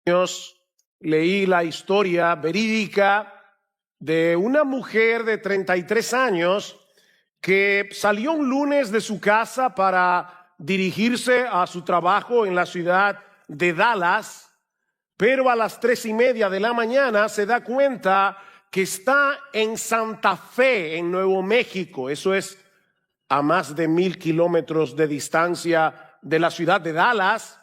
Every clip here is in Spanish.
años leí la historia verídica de una mujer de 33 años que salió un lunes de su casa para dirigirse a su trabajo en la ciudad de Dallas, pero a las 3:30 de la mañana se da cuenta que está en Santa Fe, en Nuevo México. Eso es a más de 1,000 kilómetros de distancia de la ciudad de Dallas,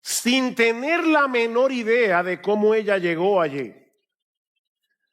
sin tener la menor idea de cómo ella llegó allí.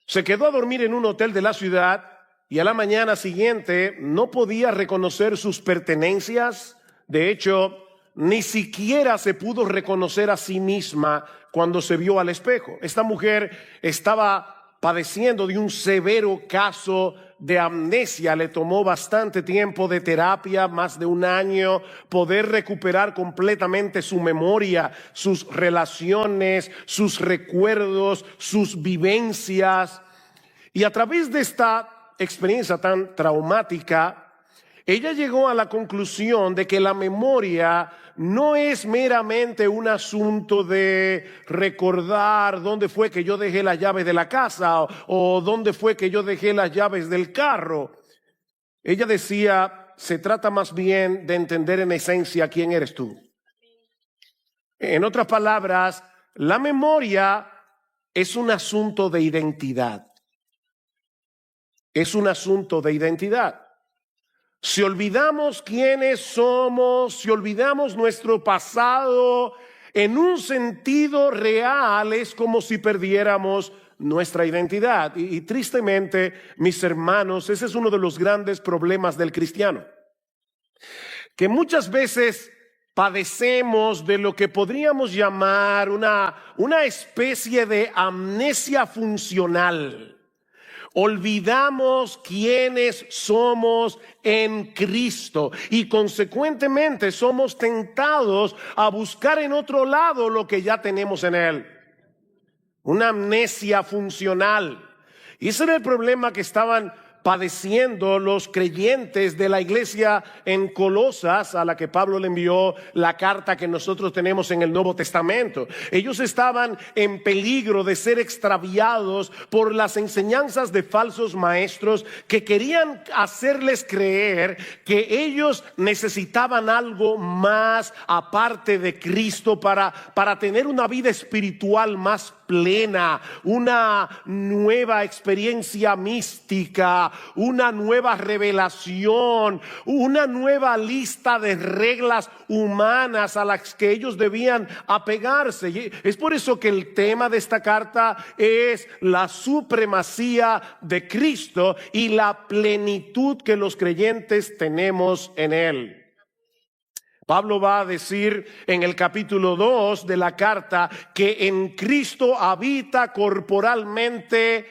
Se quedó a dormir en un hotel de la ciudad y a la mañana siguiente no podía reconocer sus pertenencias. De hecho, ni siquiera se pudo reconocer a sí misma cuando se vio al espejo. Esta mujer estaba padeciendo de un severo caso de amnesia. Le tomó bastante tiempo de terapia, más de 1 año, poder recuperar completamente su memoria, sus relaciones, sus recuerdos, sus vivencias. Y a través de esta experiencia tan traumática, ella llegó a la conclusión de que la memoria no es meramente un asunto de recordar dónde fue que yo dejé las llaves de la casa o dónde fue que yo dejé las llaves del carro. Ella decía, se trata más bien de entender en esencia quién eres tú. En otras palabras, la memoria es un asunto de identidad. Es un asunto de identidad. Si olvidamos quiénes somos, si olvidamos nuestro pasado, en un sentido real es como si perdiéramos nuestra identidad. Y tristemente, mis hermanos, ese es uno de los grandes problemas del cristiano. Que muchas veces padecemos de lo que podríamos llamar una especie de amnesia funcional. Olvidamos quiénes somos en Cristo y consecuentemente somos tentados a buscar en otro lado lo que ya tenemos en Él. Una amnesia funcional. Y ese era el problema que estaban padeciendo los creyentes de la iglesia en Colosas, a la que Pablo le envió la carta que nosotros tenemos en el Nuevo Testamento. Ellos estaban en peligro de ser extraviados por las enseñanzas de falsos maestros que querían hacerles creer que ellos necesitaban algo más aparte de Cristo para tener una vida espiritual más plena, una nueva experiencia mística, una nueva revelación, una nueva lista de reglas humanas a las que ellos debían apegarse. Y es por eso que el tema de esta carta es la supremacía de Cristo y la plenitud que los creyentes tenemos en Él. Pablo va a decir en el capítulo 2 de la carta que en Cristo habita corporalmente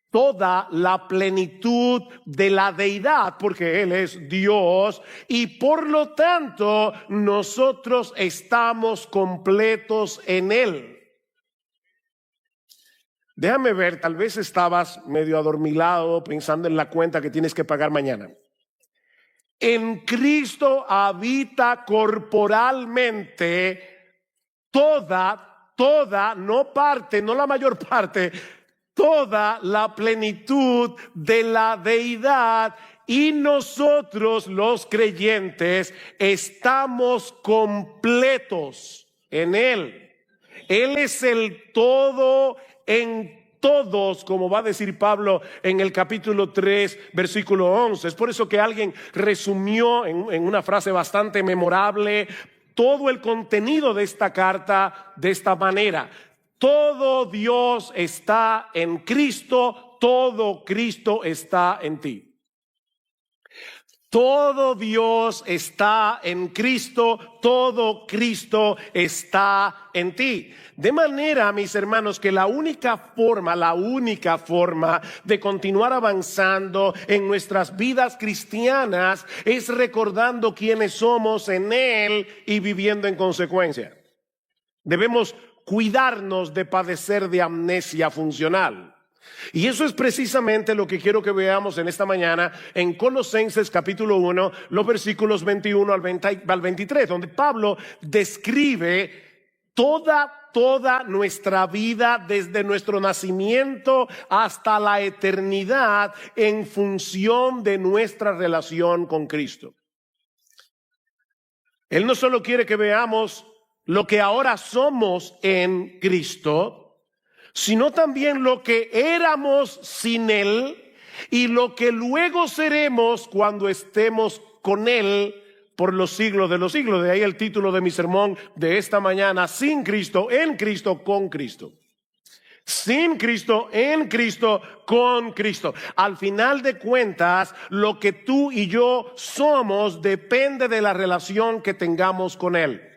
toda la plenitud de la deidad, porque Él es Dios y por lo tanto nosotros estamos completos en Él. Déjame ver, tal vez estabas medio adormilado pensando en la cuenta que tienes que pagar mañana. En Cristo habita corporalmente toda, no parte, no la mayor parte, toda la plenitud de la deidad y nosotros los creyentes estamos completos en Él. Él es el todo en todos, como va a decir Pablo en el capítulo 3, versículo 11. Es por eso que alguien resumió en una frase bastante memorable todo el contenido de esta carta de esta manera: todo Dios está en Cristo, todo Cristo está en ti. Todo Dios está en Cristo, todo Cristo está en ti. De manera, mis hermanos, que la única forma de continuar avanzando en nuestras vidas cristianas es recordando quiénes somos en Él y viviendo en consecuencia. Debemos cuidarnos de padecer de amnesia funcional. Y eso es precisamente lo que quiero que veamos en esta mañana en Colosenses capítulo 1, los versículos 21 al 23, donde Pablo describe toda nuestra vida, desde nuestro nacimiento hasta la eternidad, en función de nuestra relación con Cristo. Él no solo quiere que veamos lo que ahora somos en Cristo, sino también lo que éramos sin Él y lo que luego seremos cuando estemos con Él por los siglos de los siglos. De ahí el título de mi sermón de esta mañana: sin Cristo, en Cristo, con Cristo. Sin Cristo, en Cristo, con Cristo. Al final de cuentas, lo que tú y yo somos depende de la relación que tengamos con Él.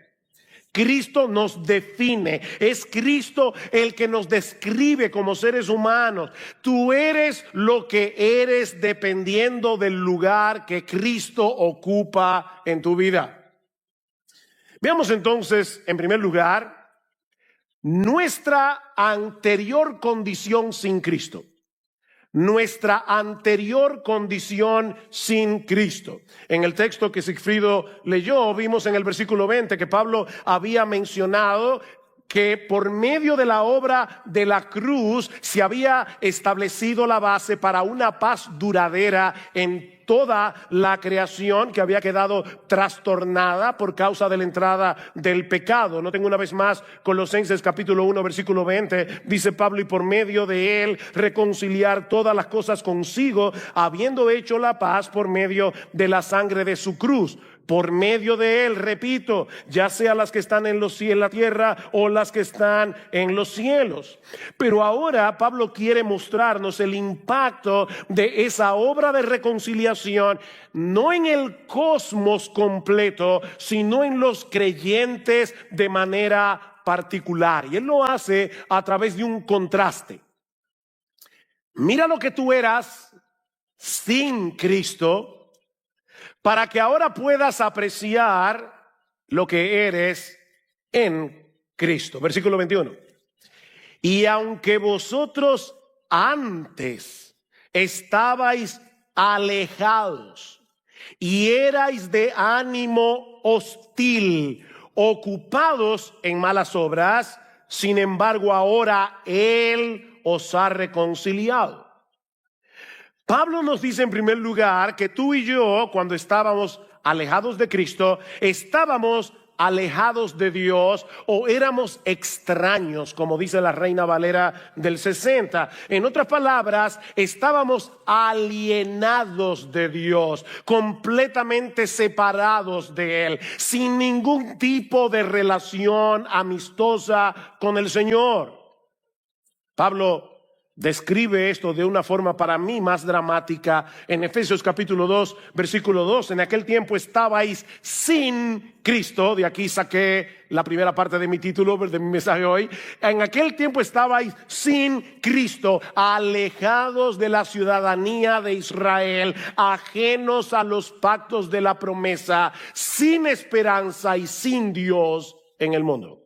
Cristo nos define, es Cristo el que nos describe como seres humanos. Tú eres lo que eres dependiendo del lugar que Cristo ocupa en tu vida. Veamos entonces, en primer lugar, nuestra anterior condición sin Cristo. Nuestra anterior condición sin Cristo. En el texto que Sigfrido leyó, vimos en el versículo 20 que Pablo había mencionado que por medio de la obra de la cruz se había establecido la base para una paz duradera en toda la creación que había quedado trastornada por causa de la entrada del pecado. Noten una vez más Colosenses capítulo 1 versículo 20, dice Pablo: y por medio de él reconciliar todas las cosas consigo, habiendo hecho la paz por medio de la sangre de su cruz. Por medio de él, repito, ya sea las que están en la tierra o las que están en los cielos. Pero ahora Pablo quiere mostrarnos el impacto de esa obra de reconciliación, no en el cosmos completo, sino en los creyentes de manera particular. Y él lo hace a través de un contraste. Mira lo que tú eras sin Cristo, para que ahora puedas apreciar lo que eres en Cristo. Versículo 21. Y aunque vosotros antes estabais alejados y erais de ánimo hostil, ocupados en malas obras, sin embargo ahora Él os ha reconciliado. Pablo nos dice en primer lugar que tú y yo, cuando estábamos alejados de Cristo, estábamos alejados de Dios o éramos extraños, como dice la Reina Valera del 60. En otras palabras, estábamos alienados de Dios, completamente separados de Él, sin ningún tipo de relación amistosa con el Señor. Pablo describe esto de una forma para mí más dramática en Efesios capítulo 2, versículo 2. En aquel tiempo estabais sin Cristo. De aquí saqué la primera parte de mi título, de mi mensaje hoy. En aquel tiempo estabais sin Cristo, alejados de la ciudadanía de Israel, ajenos a los pactos de la promesa, sin esperanza y sin Dios en el mundo.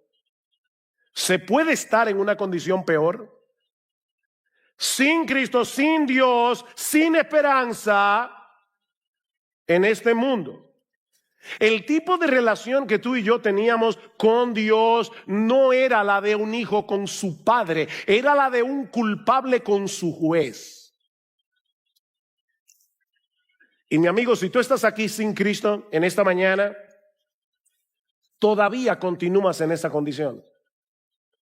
¿Se puede estar en una condición peor? Sin Cristo, sin Dios, sin esperanza en este mundo. El tipo de relación que tú y yo teníamos con Dios no era la de un hijo con su padre, era la de un culpable con su juez. Y mi amigo, si tú estás aquí sin Cristo en esta mañana, todavía continúas en esa condición.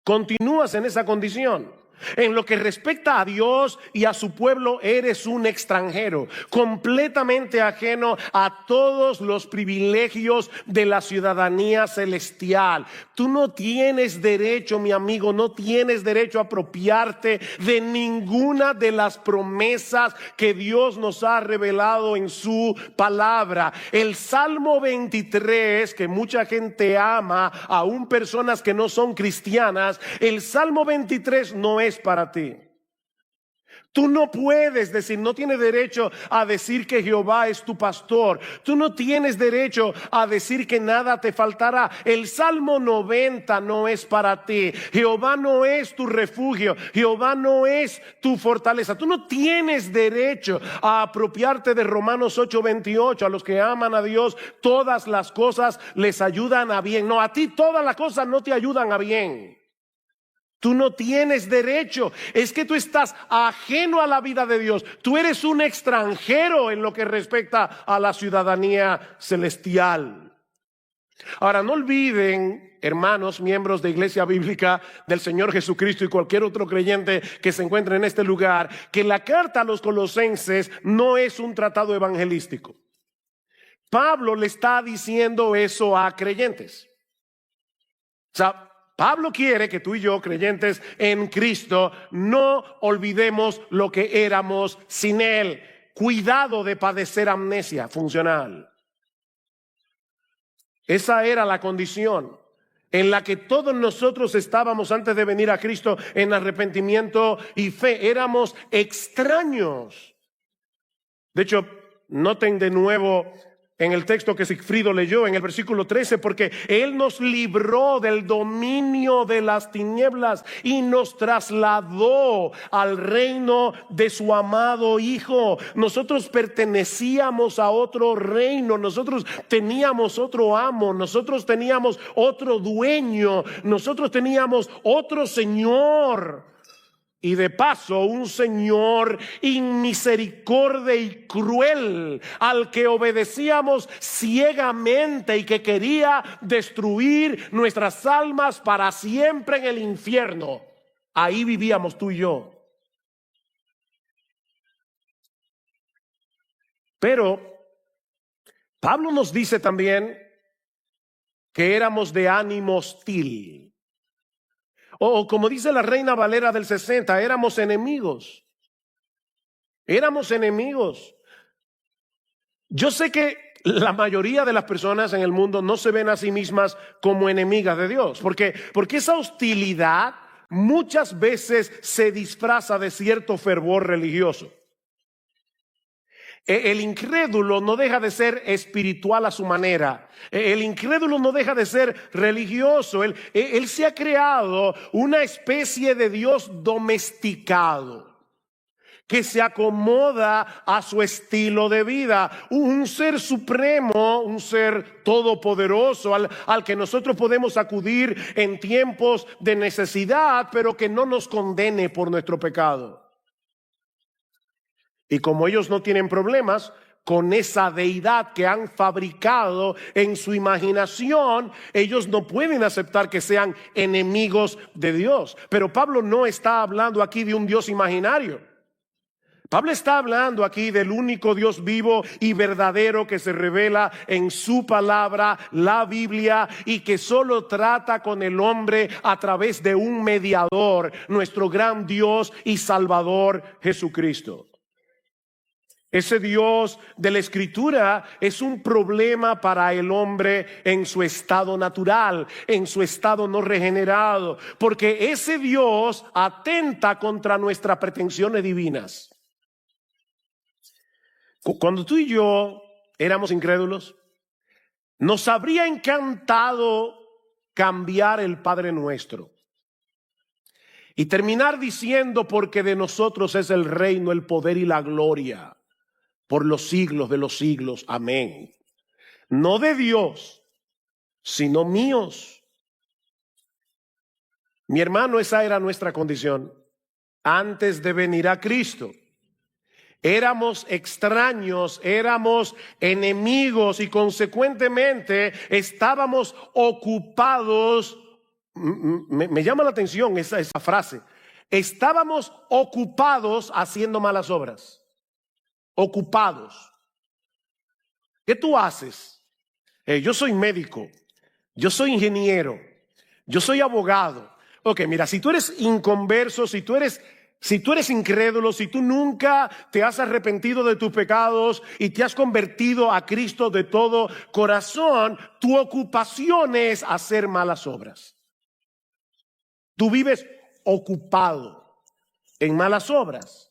Continúas en esa condición. En lo que respecta a Dios y a su pueblo, eres un extranjero, completamente ajeno a todos los privilegios de la ciudadanía celestial. Tú no tienes derecho, mi amigo, no tienes derecho a apropiarte de ninguna de las promesas que Dios nos ha revelado en su palabra. El Salmo 23, que mucha gente ama, aún personas que no son cristianas, el Salmo 23 no es para ti. Tú no puedes decir, no tienes derecho a decir que Jehová es tu pastor. Tú no tienes derecho a decir que nada te faltará. El Salmo 90 no es para ti. Jehová no es tu refugio. Jehová no es tu fortaleza. Tú no tienes derecho a apropiarte de Romanos 8:28. A los que aman a Dios, todas las cosas les ayudan a bien. No, a ti todas las cosas no te ayudan a bien. Tú no tienes derecho, es que tú estás ajeno a la vida de Dios. Tú eres un extranjero en lo que respecta a la ciudadanía celestial. Ahora, no olviden, hermanos, miembros de Iglesia Bíblica del Señor Jesucristo y cualquier otro creyente que se encuentre en este lugar, que la carta a los Colosenses no es un tratado evangelístico. Pablo le está diciendo eso a creyentes. O sea, Pablo quiere que tú y yo, creyentes en Cristo, no olvidemos lo que éramos sin Él. Cuidado de padecer amnesia funcional. Esa era la condición en la que todos nosotros estábamos antes de venir a Cristo en arrepentimiento y fe. Éramos extraños. De hecho, noten de nuevo en el texto que Sigfrido leyó, en el versículo 13, porque Él nos libró del dominio de las tinieblas y nos trasladó al reino de su amado Hijo. Nosotros pertenecíamos a otro reino, nosotros teníamos otro amo, nosotros teníamos otro dueño, nosotros teníamos otro Señor. Y de paso, un Señor inmisericordia y cruel, al que obedecíamos ciegamente y que quería destruir nuestras almas para siempre en el infierno. Ahí vivíamos tú y yo. Pero Pablo nos dice también que éramos de ánimo hostil. O como dice la Reina Valera del 60, éramos enemigos. Éramos enemigos. Yo sé que la mayoría de las personas en el mundo no se ven a sí mismas como enemigas de Dios. Porque esa hostilidad muchas veces se disfraza de cierto fervor religioso. El incrédulo no deja de ser espiritual a su manera. El incrédulo no deja de ser religioso. Él se ha creado una especie de Dios domesticado que se acomoda a su estilo de vida. Un ser supremo, un ser todopoderoso al que nosotros podemos acudir en tiempos de necesidad, pero que no nos condene por nuestro pecado. Y como ellos no tienen problemas con esa deidad que han fabricado en su imaginación, ellos no pueden aceptar que sean enemigos de Dios. Pero Pablo no está hablando aquí de un Dios imaginario. Pablo está hablando aquí del único Dios vivo y verdadero que se revela en su palabra, la Biblia, y que solo trata con el hombre a través de un mediador, nuestro gran Dios y Salvador Jesucristo. Ese Dios de la Escritura es un problema para el hombre en su estado natural, en su estado no regenerado, porque ese Dios atenta contra nuestras pretensiones divinas. Cuando tú y yo éramos incrédulos, nos habría encantado cambiar el Padre Nuestro y terminar diciendo: porque de nosotros es el reino, el poder y la gloria por los siglos de los siglos. Amén. No de Dios, sino míos. Mi hermano, esa era nuestra condición antes de venir a Cristo. Éramos extraños, éramos enemigos y consecuentemente estábamos ocupados. Me llama la atención esa frase. Estábamos ocupados haciendo malas obras. Ocupados. ¿Qué tú haces? Yo soy médico, yo soy ingeniero, yo soy abogado. Ok, mira, si tú eres inconverso, si tú eres incrédulo, si tú nunca te has arrepentido de tus pecados y te has convertido a Cristo de todo corazón, tu ocupación es hacer malas obras. Tú vives ocupado en malas obras.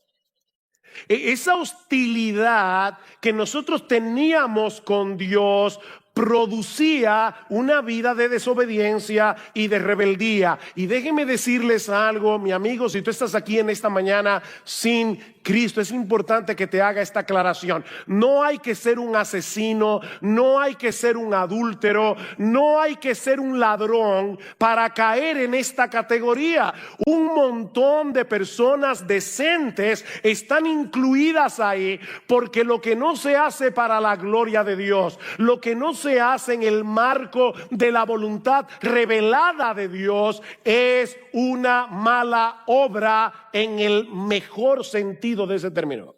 Esa hostilidad que nosotros teníamos con Dios producía una vida de desobediencia y de rebeldía. Y déjenme decirles algo, mi amigo, si tú estás aquí en esta mañana sin Cristo, es importante que te haga esta aclaración. No hay que ser un asesino, no hay que ser un adúltero, no hay que ser un ladrón para caer en esta categoría. Un montón de personas decentes están incluidas ahí, porque lo que no se hace para la gloria de Dios, lo que no se hace en el marco de la voluntad revelada de Dios, es una mala obra en el mejor sentido de ese término.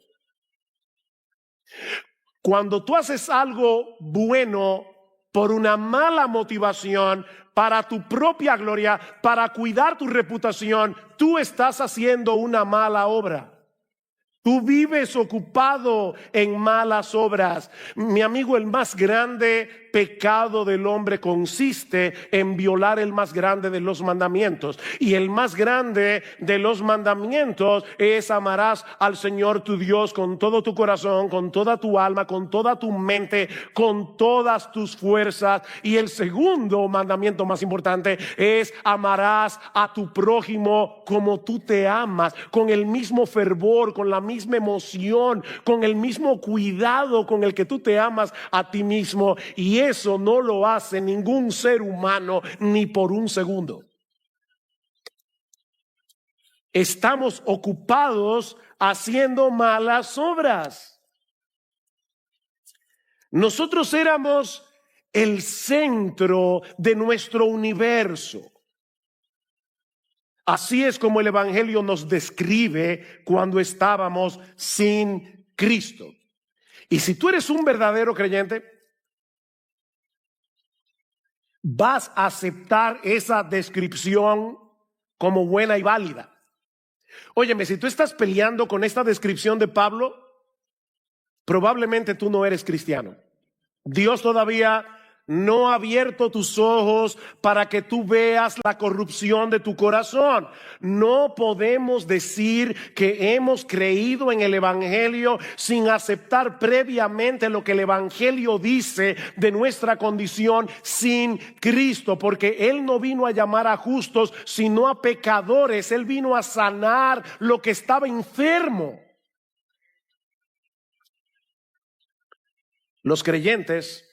Cuando tú haces algo bueno por una mala motivación, para tu propia gloria, para cuidar tu reputación, tú estás haciendo una mala obra. Tú vives ocupado en malas obras. Mi amigo, el más grande pecado del hombre consiste en violar el más grande de los mandamientos. Y el más grande de los mandamientos es: amarás al Señor tu Dios con todo tu corazón, con toda tu alma, con toda tu mente, con todas tus fuerzas. Y el segundo mandamiento más importante es: amarás a tu prójimo como tú te amas, con el mismo fervor, con la misma emoción, con el mismo cuidado con el que tú te amas a ti mismo. Y eso no lo hace ningún ser humano ni por un segundo. Estamos ocupados haciendo malas obras. Nosotros éramos el centro de nuestro universo. Así es como el Evangelio nos describe cuando estábamos sin Cristo. Y si tú eres un verdadero creyente, vas a aceptar esa descripción como buena y válida. Óyeme, si tú estás peleando con esta descripción de Pablo, probablemente tú no eres cristiano. Dios todavía no ha abierto tus ojos para que tú veas la corrupción de tu corazón. No podemos decir que hemos creído en el Evangelio sin aceptar previamente lo que el Evangelio dice de nuestra condición sin Cristo, porque Él no vino a llamar a justos, sino a pecadores. Él vino a sanar lo que estaba enfermo. Los creyentes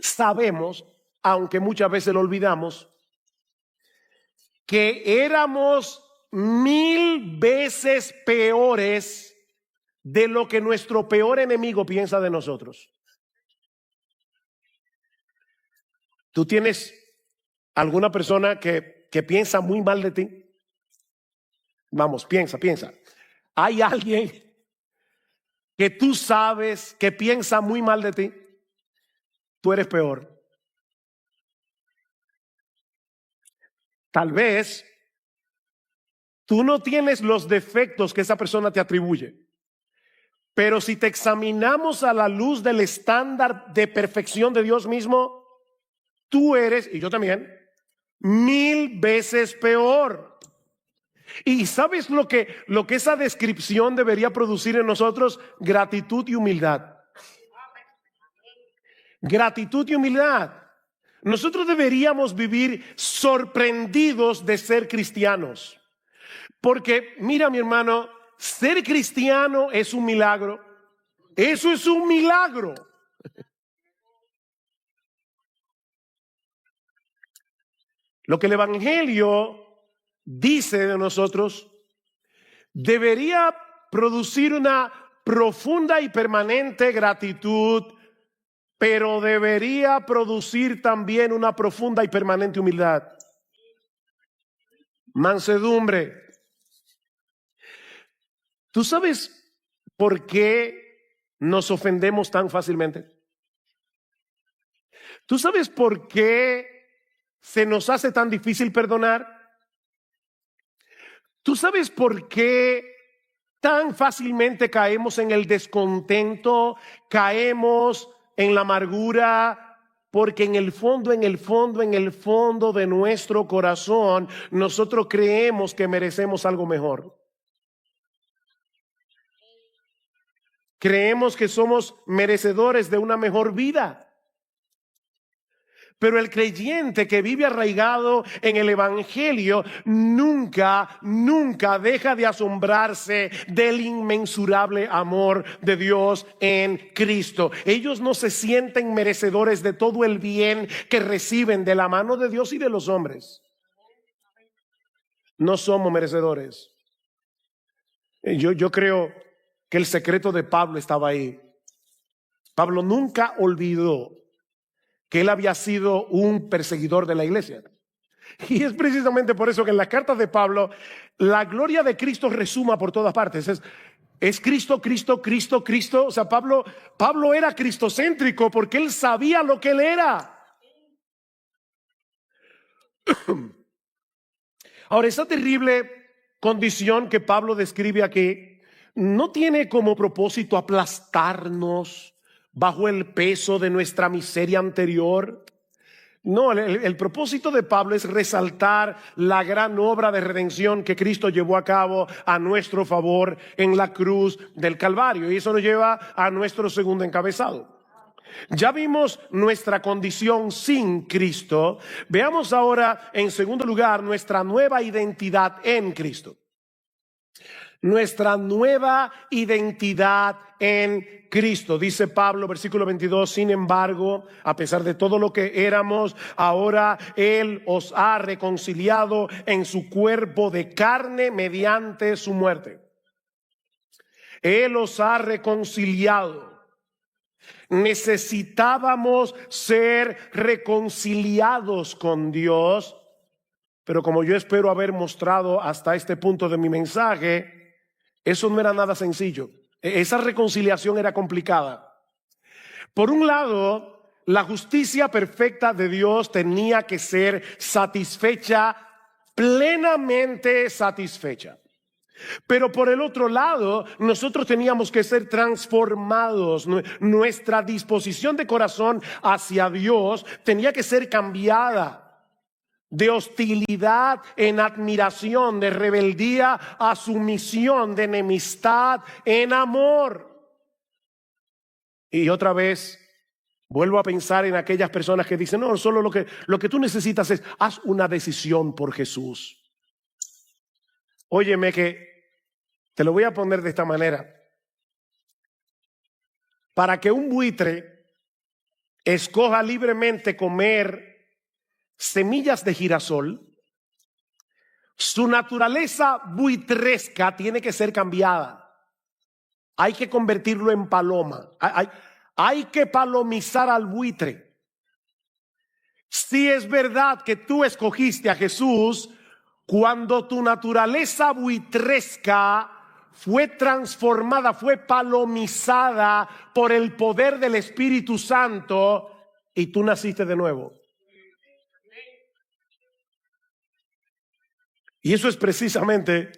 sabemos, aunque muchas veces lo olvidamos, que éramos 1000 veces peores de lo que nuestro peor enemigo piensa de nosotros. ¿Tú tienes alguna persona que piensa muy mal de ti? Vamos, piensa. ¿Hay alguien que tú sabes que piensa muy mal de ti? Tú eres peor. Tal vez tú no tienes los defectos que esa persona te atribuye, pero si te examinamos a la luz del estándar de perfección de Dios mismo, tú eres, y yo también, 1000 veces peor. ¿Y sabes lo que esa descripción debería producir en nosotros? Gratitud y humildad. Gratitud y humildad. Nosotros deberíamos vivir sorprendidos de ser cristianos. Porque mira, mi hermano, ser cristiano es un milagro. Eso es un milagro. Lo que el Evangelio dice de nosotros debería producir una profunda y permanente gratitud, pero debería producir también una profunda y permanente humildad. Mansedumbre. ¿Tú sabes por qué nos ofendemos tan fácilmente? ¿Tú sabes por qué se nos hace tan difícil perdonar? ¿Tú sabes por qué tan fácilmente caemos en el descontento, caemos en la amargura? Porque en el fondo de nuestro corazón, nosotros creemos que merecemos algo mejor. Creemos que somos merecedores de una mejor vida. Pero el creyente que vive arraigado en el evangelio nunca deja de asombrarse del inmensurable amor de Dios en Cristo. Ellos no se sienten merecedores de todo el bien que reciben de la mano de Dios y de los hombres. No somos merecedores. Yo creo que el secreto de Pablo estaba ahí. Pablo nunca olvidó que él había sido un perseguidor de la iglesia. Y es precisamente por eso que en las cartas de Pablo, la gloria de Cristo resuma por todas partes. Es Cristo, Cristo, Cristo, Cristo. O sea, Pablo era cristocéntrico porque él sabía lo que él era. Ahora, esa terrible condición que Pablo describe aquí no tiene como propósito aplastarnos bajo el peso de nuestra miseria anterior. No, el propósito de Pablo es resaltar la gran obra de redención que Cristo llevó a cabo a nuestro favor en la cruz del Calvario. Y eso nos lleva a nuestro segundo encabezado. Ya vimos nuestra condición sin Cristo. Veamos ahora, en segundo lugar, nuestra nueva identidad en Cristo. Nuestra nueva identidad en Cristo. Dice Pablo, versículo 22, sin embargo, a pesar de todo lo que éramos, ahora Él os ha reconciliado en su cuerpo de carne mediante su muerte. Él os ha reconciliado. Necesitábamos ser reconciliados con Dios, pero como yo espero haber mostrado hasta este punto de mi mensaje, eso no era nada sencillo. Esa reconciliación era complicada. Por un lado, la justicia perfecta de Dios tenía que ser satisfecha, plenamente satisfecha. Pero por el otro lado, nosotros teníamos que ser transformados. Nuestra disposición de corazón hacia Dios tenía que ser cambiada. De hostilidad en admiración, de rebeldía a sumisión, de enemistad en amor. Y otra vez vuelvo a pensar en aquellas personas que dicen, no, solo lo que tú necesitas es, haz una decisión por Jesús. Óyeme que te lo voy a poner de esta manera. Para que un buitre escoja libremente comer semillas de girasol, su naturaleza buitresca tiene que ser cambiada. Hay que convertirlo en paloma. Hay que palomizar al buitre. Si es verdad que tú escogiste a Jesús, cuando tu naturaleza buitresca fue transformada, fue palomizada por el poder del Espíritu Santo y tú naciste de nuevo. Y eso es precisamente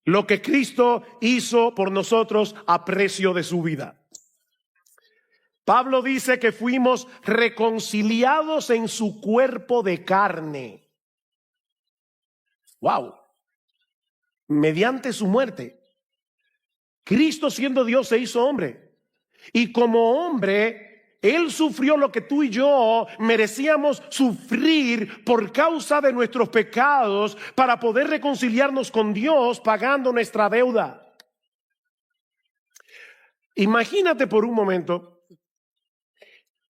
lo que Cristo hizo por nosotros a precio de su vida. Pablo dice que fuimos reconciliados en su cuerpo de carne. ¡Wow! Mediante su muerte. Cristo, siendo Dios, se hizo hombre. Y como hombre, Él sufrió lo que tú y yo merecíamos sufrir por causa de nuestros pecados para poder reconciliarnos con Dios pagando nuestra deuda. Imagínate por un momento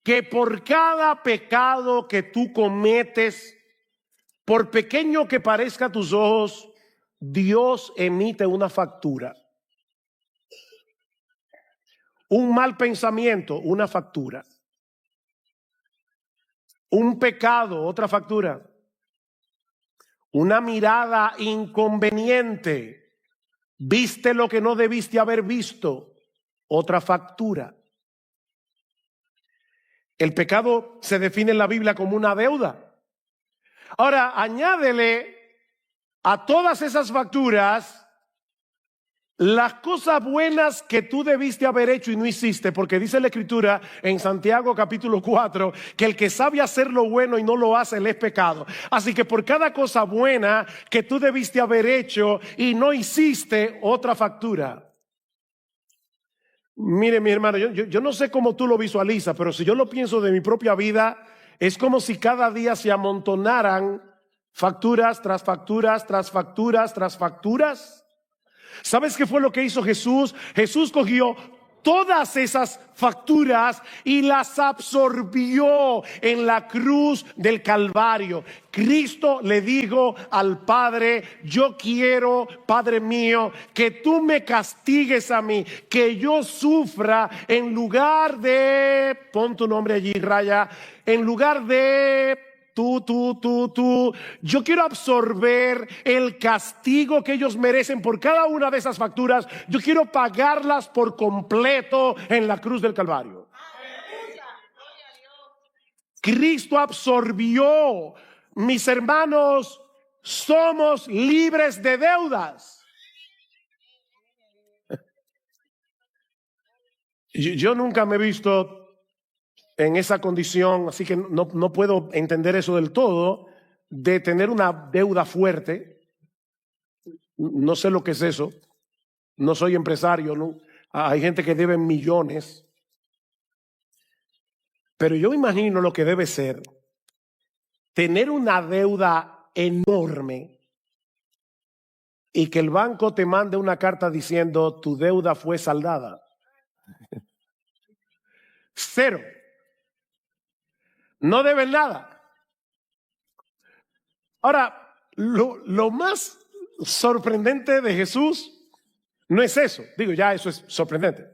que por cada pecado que tú cometes, por pequeño que parezca a tus ojos, Dios emite una factura. Un mal pensamiento, una factura. Un pecado, otra factura. Una mirada inconveniente. Viste lo que no debiste haber visto, otra factura. El pecado se define en la Biblia como una deuda. Ahora, añádele a todas esas facturas las cosas buenas que tú debiste haber hecho y no hiciste, porque dice la Escritura en Santiago capítulo 4 que el que sabe hacer lo bueno y no lo hace, le es pecado. Así que por cada cosa buena que tú debiste haber hecho y no hiciste, otra factura. Mire, mi hermano, yo no sé cómo tú lo visualizas, pero si yo lo pienso de mi propia vida, es como si cada día se amontonaran facturas tras facturas, tras facturas, tras facturas. ¿Sabes qué fue lo que hizo Jesús? Jesús cogió todas esas facturas y las absorbió en la cruz del Calvario. Cristo le dijo al Padre: yo quiero, Padre mío, que tú me castigues a mí, que yo sufra en lugar de, pon tu nombre allí, raya, en lugar de tú. Yo quiero absorber el castigo que ellos merecen por cada una de esas facturas. Yo quiero pagarlas por completo en la cruz del Calvario. Cristo absorbió. Mis hermanos, somos libres de deudas. Yo nunca me he visto en esa condición, así que no puedo entender eso del todo, de tener una deuda fuerte. No sé lo que es eso. No soy empresario, ¿no? Hay gente que debe millones. Pero yo imagino lo que debe ser tener una deuda enorme y que el banco te mande una carta diciendo: tu deuda fue saldada. Cero. No debes nada. Ahora, lo más sorprendente de Jesús no es eso. Digo, ya eso es sorprendente.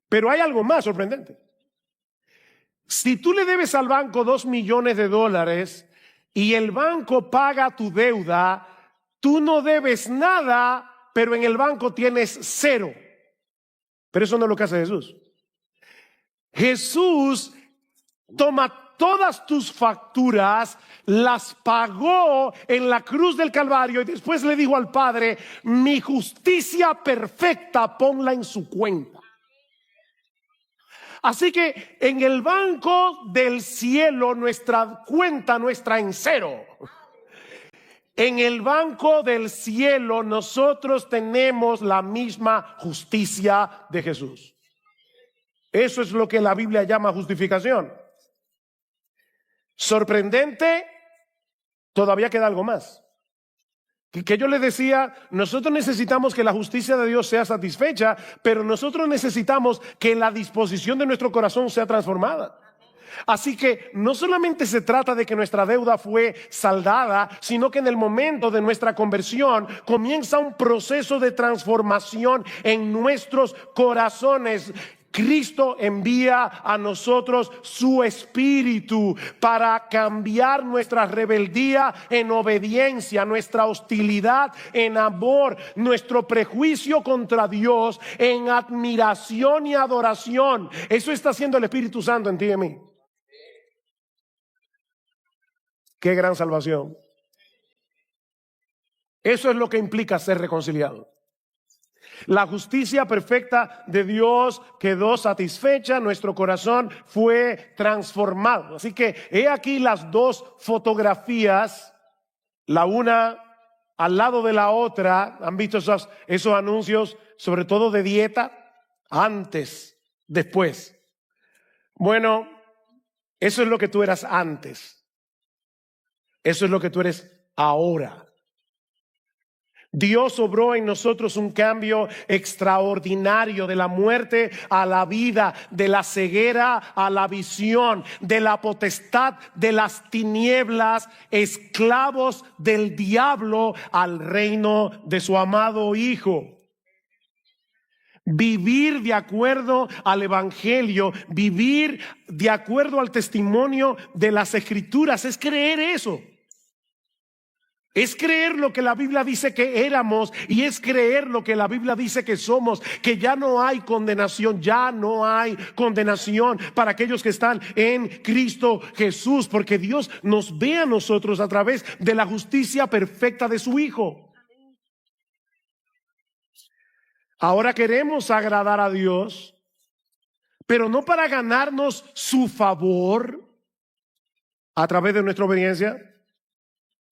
Pero hay algo más sorprendente. Si tú le debes al banco $2 millones y el banco paga tu deuda, tú no debes nada, pero en el banco tienes cero. Pero eso no es lo que hace Jesús. Jesús toma todas tus facturas, las pagó en la cruz del Calvario y después le dijo al Padre: mi justicia perfecta, ponla en su cuenta. Así que en el banco del cielo nuestra cuenta no está en cero. En el banco del cielo nosotros tenemos la misma justicia de Jesús. Eso es lo que la Biblia llama justificación. Sorprendente, todavía queda algo más. Que yo le decía, nosotros necesitamos que la justicia de Dios sea satisfecha, pero nosotros necesitamos que la disposición de nuestro corazón sea transformada. Así que no solamente se trata de que nuestra deuda fue saldada, sino que en el momento de nuestra conversión comienza un proceso de transformación en nuestros corazones. Cristo envía a nosotros su Espíritu para cambiar nuestra rebeldía en obediencia, nuestra hostilidad en amor, nuestro prejuicio contra Dios en admiración y adoración. Eso está haciendo el Espíritu Santo en ti y en mí. Qué gran salvación. Eso es lo que implica ser reconciliado. La justicia perfecta de Dios quedó satisfecha, nuestro corazón fue transformado. Así que he aquí las dos fotografías, la una al lado de la otra. ¿Han visto esos anuncios, sobre todo de dieta? Antes, después. Bueno, eso es lo que tú eras antes. Eso es lo que tú eres ahora. Dios obró en nosotros un cambio extraordinario, de la muerte a la vida, de la ceguera a la visión, de la potestad de las tinieblas, esclavos del diablo, al reino de su amado Hijo. Vivir de acuerdo al Evangelio, vivir de acuerdo al testimonio de las Escrituras, es creer eso. Es creer lo que la Biblia dice que éramos y es creer lo que la Biblia dice que somos, que ya no hay condenación, para aquellos que están en Cristo Jesús, porque Dios nos ve a nosotros a través de la justicia perfecta de su Hijo. Ahora queremos agradar a Dios, pero no para ganarnos su favor a través de nuestra obediencia,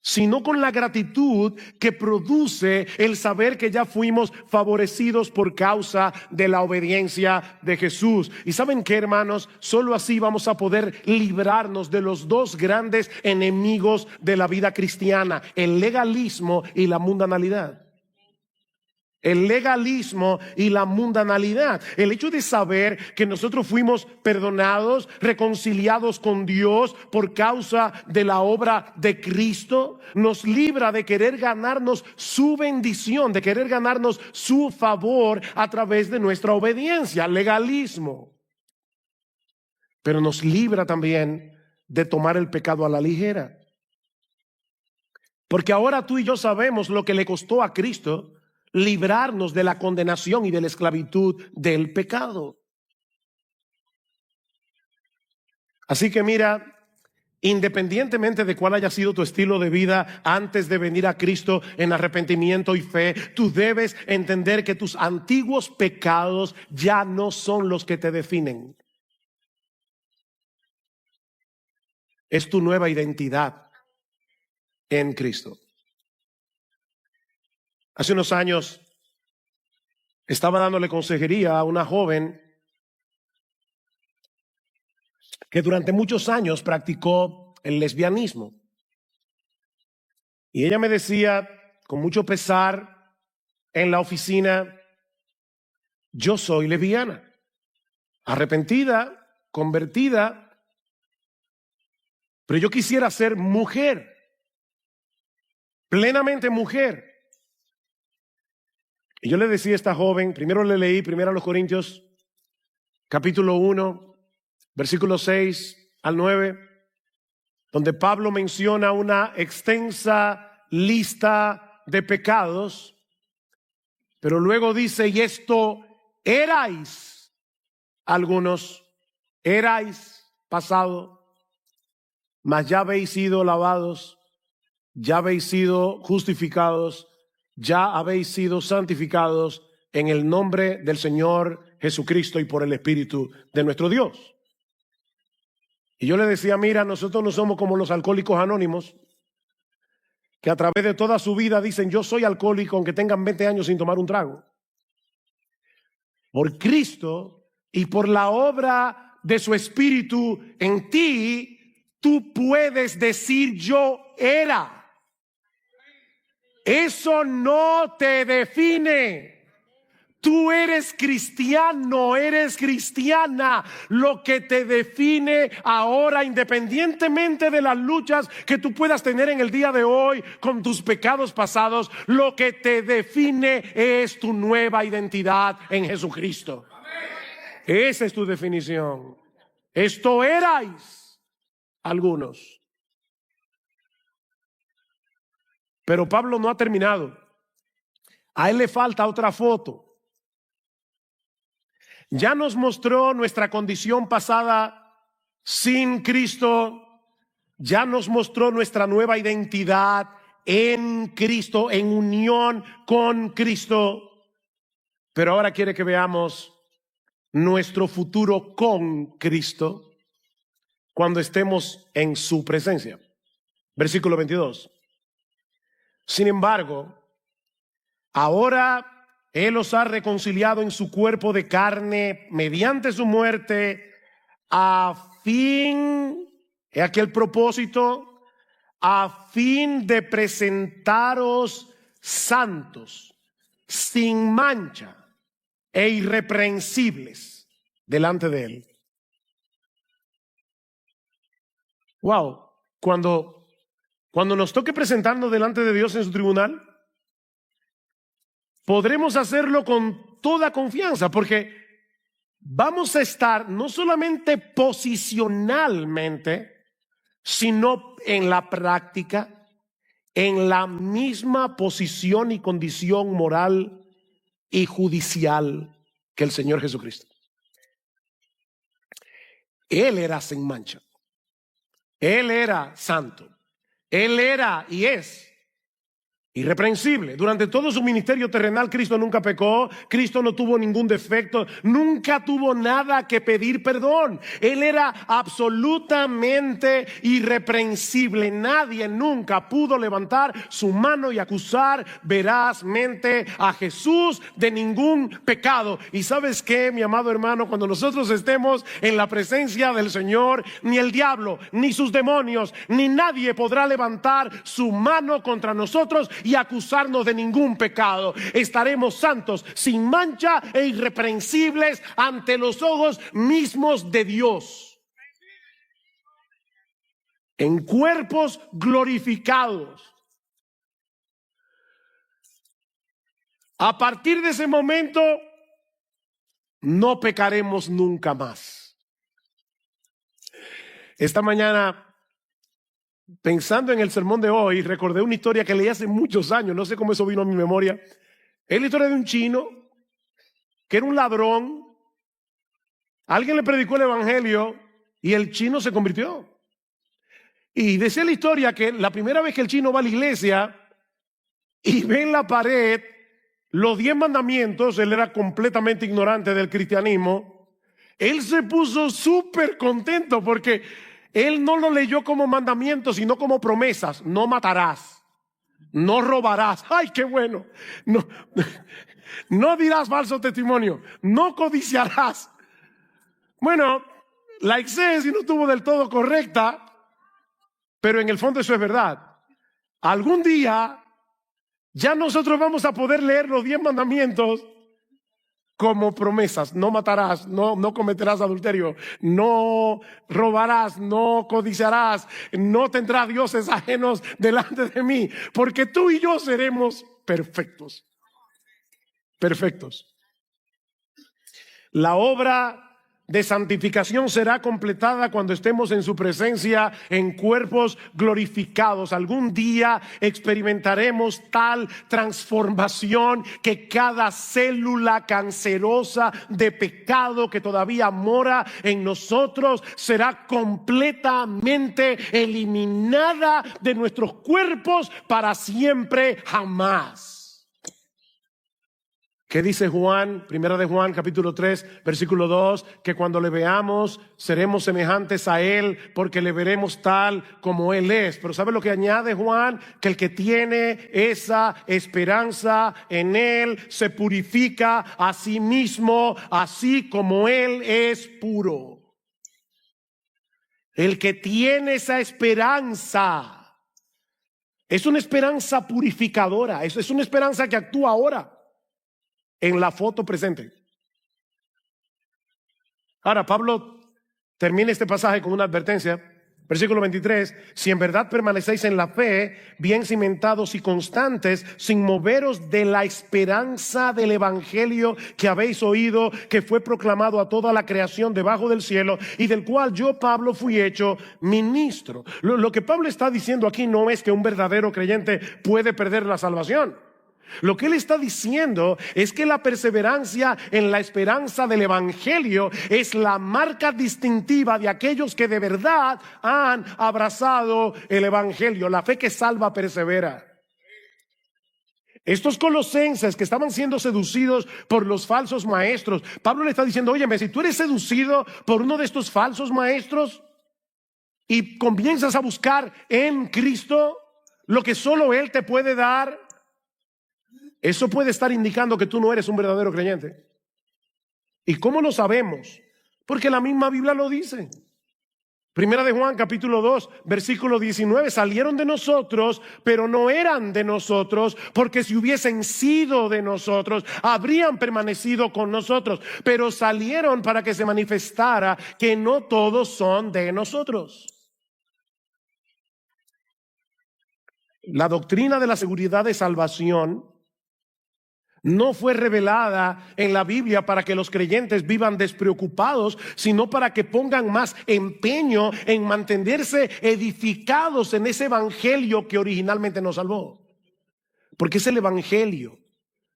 sino con la gratitud que produce el saber que ya fuimos favorecidos por causa de la obediencia de Jesús. ¿Y saben qué, hermanos? Solo así vamos a poder librarnos de los dos grandes enemigos de la vida cristiana: el legalismo y la mundanalidad. El legalismo y la mundanalidad. El hecho de saber que nosotros fuimos perdonados, reconciliados con Dios por causa de la obra de Cristo, nos libra de querer ganarnos su bendición, de querer ganarnos su favor a través de nuestra obediencia, legalismo. Pero nos libra también de tomar el pecado a la ligera. Porque ahora tú y yo sabemos lo que le costó a Cristo librarnos de la condenación y de la esclavitud del pecado. Así que mira, independientemente de cuál haya sido tu estilo de vida antes de venir a Cristo en arrepentimiento y fe, tú debes entender que tus antiguos pecados ya no son los que te definen. Es tu nueva identidad en Cristo. Hace unos años estaba dándole consejería a una joven que durante muchos años practicó el lesbianismo. Y ella me decía, con mucho pesar, en la oficina: yo soy lesbiana, arrepentida, convertida, pero yo quisiera ser mujer, plenamente mujer. Y yo le decía a esta joven, primero le leí 1 Corintios, capítulo 1, versículos 6 al 9, donde Pablo menciona una extensa lista de pecados, pero luego dice: y esto erais algunos, erais pasado, mas ya habéis sido lavados, ya habéis sido justificados, ya habéis sido santificados en el nombre del Señor Jesucristo y por el Espíritu de nuestro Dios. Y yo le decía: mira, nosotros no somos como los alcohólicos anónimos, que a través de toda su vida dicen: yo soy alcohólico aunque tengan 20 años sin tomar un trago. Por Cristo y por la obra de su Espíritu en ti, tú puedes decir: yo era. Eso no te define. Tú eres cristiano, eres cristiana. Lo que te define ahora, independientemente de las luchas que tú puedas tener en el día de hoy con tus pecados pasados, lo que te define es tu nueva identidad en Jesucristo. Esa es tu definición. Esto erais algunos. Pero Pablo no ha terminado. A él le falta otra foto. Ya nos mostró nuestra condición pasada sin Cristo. Ya nos mostró nuestra nueva identidad en Cristo, en unión con Cristo. Pero ahora quiere que veamos nuestro futuro con Cristo cuando estemos en su presencia. Versículo 22. Sin embargo, ahora Él os ha reconciliado en su cuerpo de carne mediante su muerte, a fin, he aquí el propósito, a fin de presentaros santos, sin mancha e irreprensibles delante de Él. Wow, cuando nos toque presentarnos delante de Dios en su tribunal, podremos hacerlo con toda confianza, porque vamos a estar no solamente posicionalmente, sino en la práctica, en la misma posición y condición moral y judicial que el Señor Jesucristo. Él era sin mancha. Él era santo. Él era y es irreprensible. Durante todo su ministerio terrenal, Cristo nunca pecó, Cristo no tuvo ningún defecto, nunca tuvo nada que pedir perdón. Él era absolutamente irreprensible. Nadie nunca pudo levantar su mano y acusar verazmente a Jesús de ningún pecado. Y ¿sabes qué, mi amado hermano? Cuando nosotros estemos en la presencia del Señor, ni el diablo, ni sus demonios, ni nadie podrá levantar su mano contra nosotros y acusarnos de ningún pecado. Estaremos santos, sin mancha e irreprensibles ante los ojos mismos de Dios, en cuerpos glorificados. A partir de ese momento no pecaremos nunca más. Esta mañana, pensando en el sermón de hoy, recordé una historia que leí hace muchos años, no sé cómo eso vino a mi memoria. Es la historia de un chino que era un ladrón. Alguien le predicó el evangelio y el chino se convirtió. Y decía la historia que la primera vez que el chino va a la iglesia y ve en la pared los 10 mandamientos, él era completamente ignorante del cristianismo, él se puso súper contento porque él no lo leyó como mandamientos, sino como promesas. No matarás, no robarás. ¡Ay, qué bueno! No dirás falso testimonio, no codiciarás. Bueno, la exégesis no estuvo del todo correcta, pero en el fondo eso es verdad. Algún día ya nosotros vamos a poder leer los 10 mandamientos como promesas. No matarás, no cometerás adulterio, no robarás, no codiciarás, no tendrás dioses ajenos delante de mí, porque tú y yo seremos perfectos. Perfectos. La obra de santificación será completada cuando estemos en su presencia en cuerpos glorificados. Algún día experimentaremos tal transformación que cada célula cancerosa de pecado que todavía mora en nosotros será completamente eliminada de nuestros cuerpos para siempre, jamás. ¿Qué dice Juan? Primera de Juan, capítulo 3, versículo 2, que cuando le veamos seremos semejantes a Él porque le veremos tal como Él es. Pero ¿sabe lo que añade Juan? Que el que tiene esa esperanza en Él se purifica a sí mismo, así como Él es puro. El que tiene esa esperanza es una esperanza purificadora, es una esperanza que actúa ahora. En la foto presente. Ahora, Pablo termina este pasaje con una advertencia. Versículo 23. Si en verdad permanecéis en la fe, bien cimentados y constantes, sin moveros de la esperanza del evangelio que habéis oído, que fue proclamado a toda la creación debajo del cielo, y del cual yo, Pablo, fui hecho ministro. Lo que Pablo está diciendo aquí no es que un verdadero creyente puede perder la salvación. Lo que él está diciendo es que la perseverancia en la esperanza del evangelio es la marca distintiva de aquellos que de verdad han abrazado el evangelio. La fe que salva persevera. Estos colosenses que estaban siendo seducidos por los falsos maestros, Pablo le está diciendo, óyeme, si tú eres seducido por uno de estos falsos maestros y comienzas a buscar en Cristo lo que solo Él te puede dar, eso puede estar indicando que tú no eres un verdadero creyente. ¿Y cómo lo sabemos? Porque la misma Biblia lo dice. Primera de Juan, capítulo 2, versículo 19. Salieron de nosotros, pero no eran de nosotros, porque si hubiesen sido de nosotros, habrían permanecido con nosotros. Pero salieron para que se manifestara que no todos son de nosotros. La doctrina de la seguridad de salvación no fue revelada en la Biblia para que los creyentes vivan despreocupados, sino para que pongan más empeño en mantenerse edificados en ese evangelio que originalmente nos salvó. Porque es el evangelio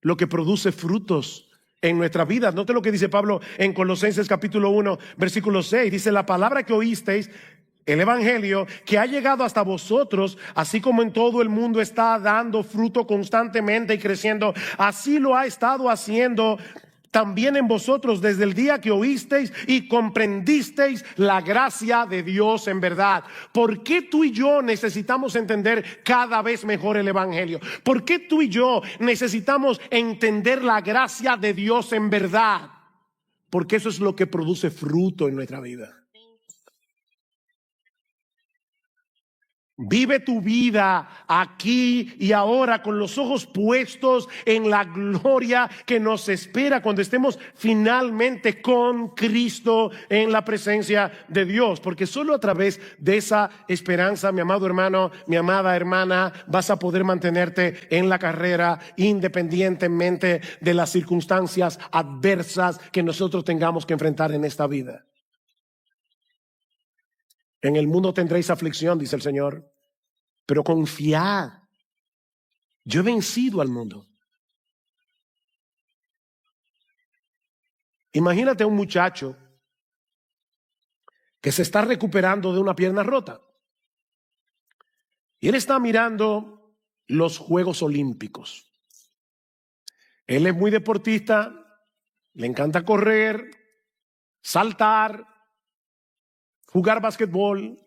lo que produce frutos en nuestras vidas. Note lo que dice Pablo en Colosenses capítulo 1, versículo 6. Dice, la palabra que oísteis, el evangelio que ha llegado hasta vosotros, así como en todo el mundo está dando fruto constantemente y creciendo, así lo ha estado haciendo también en vosotros desde el día que oísteis y comprendisteis la gracia de Dios en verdad. ¿Por qué tú y yo necesitamos entender cada vez mejor el evangelio? ¿Por qué tú y yo necesitamos entender la gracia de Dios en verdad? Porque eso es lo que produce fruto en nuestra vida. Vive tu vida aquí y ahora con los ojos puestos en la gloria que nos espera cuando estemos finalmente con Cristo en la presencia de Dios. Porque solo a través de esa esperanza, mi amado hermano, mi amada hermana, vas a poder mantenerte en la carrera independientemente de las circunstancias adversas que nosotros tengamos que enfrentar en esta vida. En el mundo tendréis aflicción, dice el Señor, pero confiad, yo he vencido al mundo. Imagínate a un muchacho que se está recuperando de una pierna rota. Y él está mirando los Juegos Olímpicos. Él es muy deportista, le encanta correr, saltar, jugar básquetbol.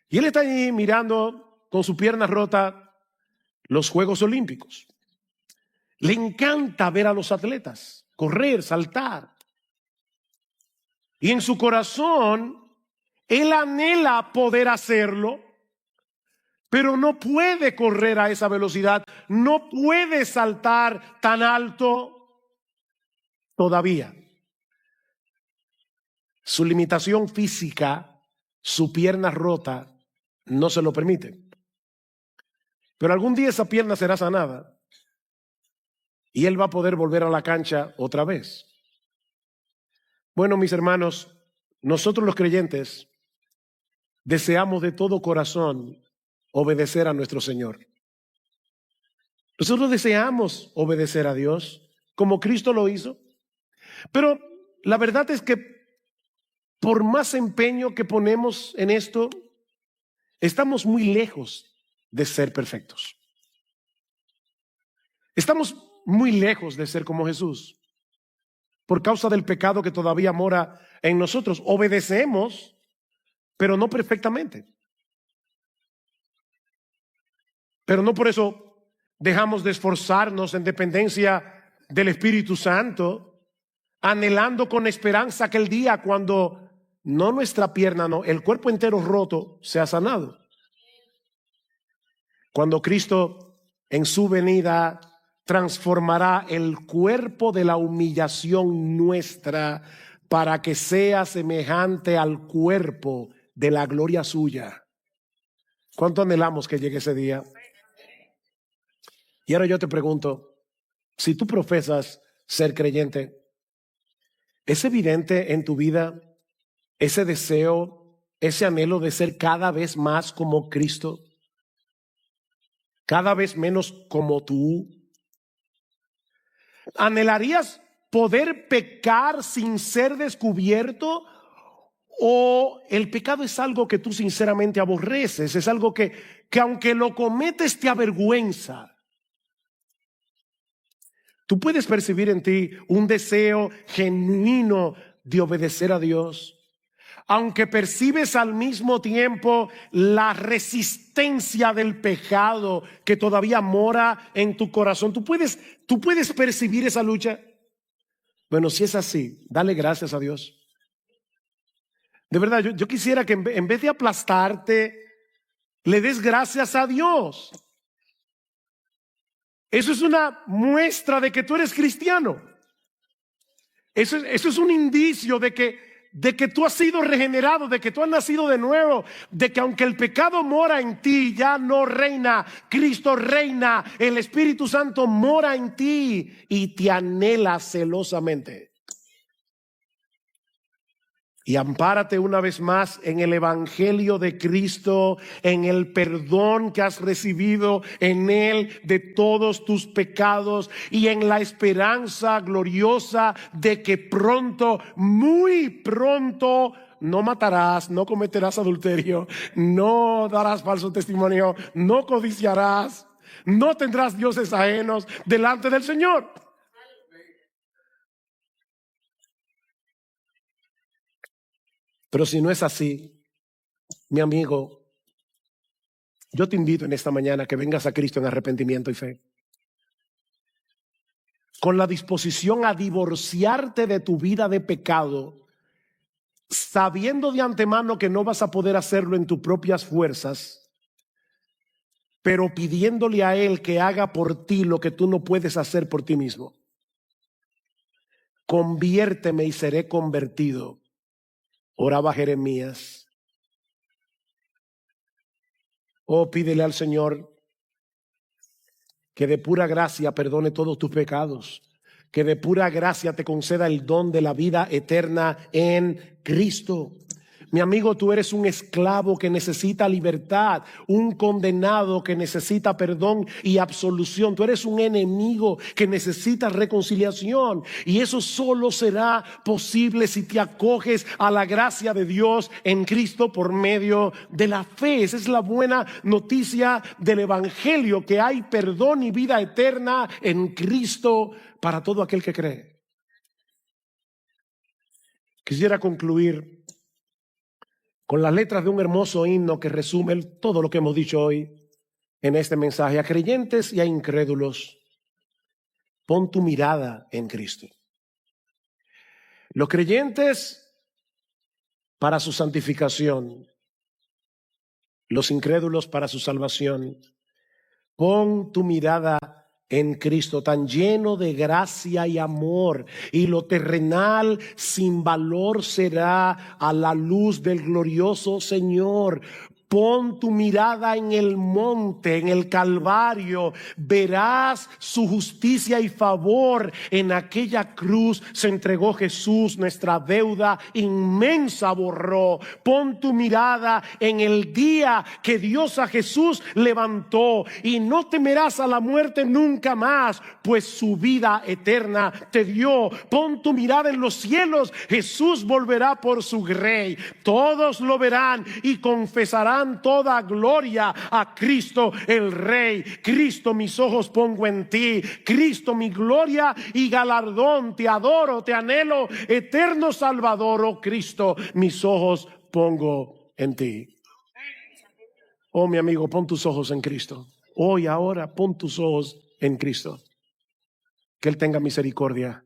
Y él está ahí mirando con su pierna rota los Juegos Olímpicos. Le encanta ver a los atletas correr, saltar. Y en su corazón, él anhela poder hacerlo, pero no puede correr a esa velocidad, no puede saltar tan alto todavía. Su limitación física, su pierna rota, no se lo permite. Pero algún día esa pierna será sanada y él va a poder volver a la cancha otra vez. Bueno, mis hermanos, nosotros los creyentes deseamos de todo corazón obedecer a nuestro Señor. Nosotros deseamos obedecer a Dios como Cristo lo hizo. Pero la verdad es que por más empeño que ponemos en esto, estamos muy lejos de ser perfectos. Estamos muy lejos de ser como Jesús. Por causa del pecado que todavía mora en nosotros, obedecemos, pero no perfectamente. Pero no por eso dejamos de esforzarnos en dependencia del Espíritu Santo, anhelando con esperanza aquel día cuando no nuestra pierna, no, el cuerpo entero roto sea sanado. Cuando Cristo en su venida transformará el cuerpo de la humillación nuestra para que sea semejante al cuerpo de la gloria suya. ¿Cuánto anhelamos que llegue ese día? Y ahora yo te pregunto, si tú profesas ser creyente, ¿es evidente en tu vida ese deseo, ese anhelo de ser cada vez más como Cristo? Cada vez menos como tú. ¿Anhelarías poder pecar sin ser descubierto? ¿O el pecado es algo que tú sinceramente aborreces? Es algo que aunque lo cometes te avergüenza. Tú puedes percibir en ti un deseo genuino de obedecer a Dios, aunque percibes al mismo tiempo la resistencia del pecado que todavía mora en tu corazón. ¿Tú puedes percibir esa lucha? Bueno, si es así, dale gracias a Dios. De verdad, yo quisiera que en vez de aplastarte, le des gracias a Dios. Eso es una muestra de que tú eres cristiano. Eso es un indicio de que tú has sido regenerado, de que tú has nacido de nuevo, de que aunque el pecado mora en ti, ya no reina, Cristo reina, el Espíritu Santo mora en ti y te anhela celosamente. Y ampárate una vez más en el Evangelio de Cristo, en el perdón que has recibido en Él de todos tus pecados y en la esperanza gloriosa de que pronto, muy pronto, no matarás, no cometerás adulterio, no darás falso testimonio, no codiciarás, no tendrás dioses ajenos delante del Señor. Pero si no es así, mi amigo, yo te invito en esta mañana a que vengas a Cristo en arrepentimiento y fe, con la disposición a divorciarte de tu vida de pecado, sabiendo de antemano que no vas a poder hacerlo en tus propias fuerzas, pero pidiéndole a Él que haga por ti lo que tú no puedes hacer por ti mismo. Conviérteme y seré convertido, oraba Jeremías. Oh, pídele al Señor que de pura gracia perdone todos tus pecados, que de pura gracia te conceda el don de la vida eterna en Cristo. Mi amigo, tú eres un esclavo que necesita libertad, un condenado que necesita perdón y absolución. Tú eres un enemigo que necesita reconciliación, y eso solo será posible si te acoges a la gracia de Dios en Cristo por medio de la fe. Esa es la buena noticia del Evangelio, que hay perdón y vida eterna en Cristo para todo aquel que cree. Quisiera concluir con las letras de un hermoso himno que resume todo lo que hemos dicho hoy en este mensaje. A creyentes y a incrédulos, pon tu mirada en Cristo. Los creyentes para su santificación, los incrédulos para su salvación. Pon tu mirada en Cristo, tan lleno de gracia y amor, y lo terrenal sin valor será a la luz del glorioso Señor. Pon tu mirada en el monte, en el Calvario. Verás su justicia y favor. En aquella cruz se entregó Jesús, nuestra deuda inmensa borró. Pon tu mirada en el día que Dios a Jesús levantó, y no temerás a la muerte nunca más, pues su vida eterna te dio. Pon tu mirada en los cielos. Jesús volverá por su Rey. Todos lo verán y confesarán toda gloria a Cristo el Rey. Cristo, mis ojos pongo en ti. Cristo, mi gloria y galardón. Te adoro, te anhelo, eterno Salvador. Oh Cristo, mis ojos pongo en ti. Oh, mi amigo, pon tus ojos en Cristo. Hoy, ahora, pon tus ojos en Cristo. Que Él tenga misericordia